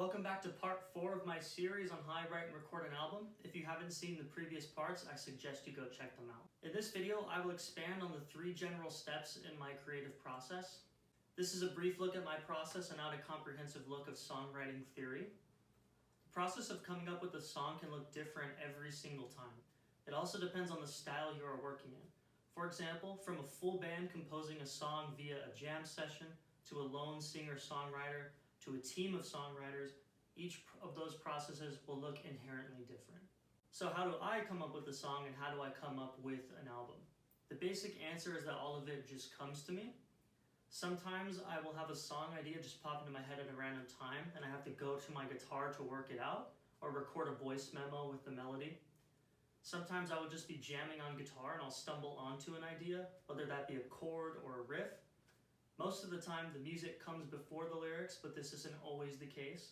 Welcome back to part 4 of my series on how I write and record an album. If you haven't seen the previous parts, I suggest you go check them out. In this video, I will expand on the 3 general steps in my creative process. This is a brief look at my process and not a comprehensive look of songwriting theory. The process of coming up with a song can look different every single time. It also depends on the style you are working in. For example, from a full band composing a song via a jam session, to a lone singer-songwriter, to a team of songwriters, each of those processes will look inherently different. So how do I come up with a song and how do I come up with an album? The basic answer is that all of it just comes to me. Sometimes I will have a song idea just pop into my head at a random time and I have to go to my guitar to work it out or record a voice memo with the melody. Sometimes I will just be jamming on guitar and I'll stumble onto an idea, whether that be a chord or a riff. Most of the time the music comes before the lyrics, but this isn't always the case.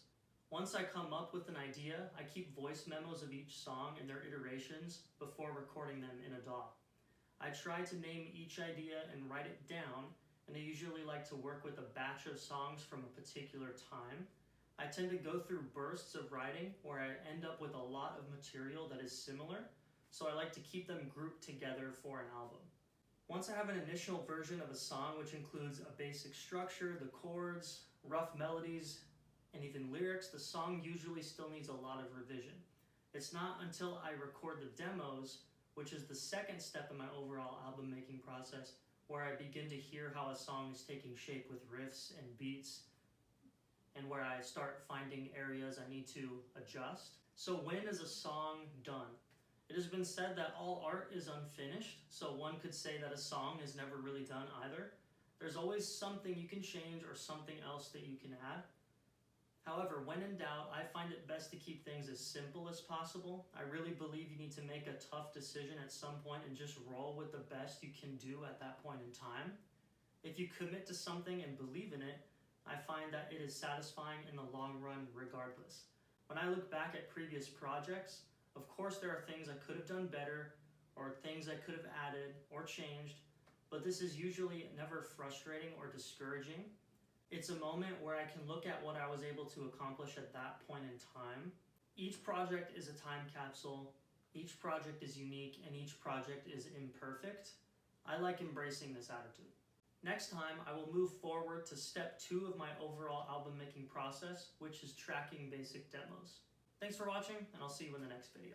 Once I come up with an idea, I keep voice memos of each song and their iterations before recording them in a DAW. I try to name each idea and write it down, and I usually like to work with a batch of songs from a particular time. I tend to go through bursts of writing where I end up with a lot of material that is similar, so I like to keep them grouped together for an album. Once I have an initial version of a song which includes a basic structure, the chords, rough melodies, and even lyrics, the song usually still needs a lot of revision. It's not until I record the demos, which is the second step in my overall album making process, where I begin to hear how a song is taking shape with riffs and beats, and where I start finding areas I need to adjust. So when is a song done? It has been said that all art is unfinished, so one could say that a song is never really done either. There's always something you can change or something else that you can add. However, when in doubt, I find it best to keep things as simple as possible. I really believe you need to make a tough decision at some point and just roll with the best you can do at that point in time. If you commit to something and believe in it, I find that it is satisfying in the long run regardless. When I look back at previous projects, of course there are things I could have done better or things I could have added or changed, but this is usually never frustrating or discouraging. It's a moment where I can look at what I was able to accomplish at that point in time. Each project is a time capsule, each project is unique, and each project is imperfect. I like embracing this attitude. Next time, I will move forward to step 2 of my overall album making process, which is tracking basic demos. Thanks for watching, and I'll see you in the next video.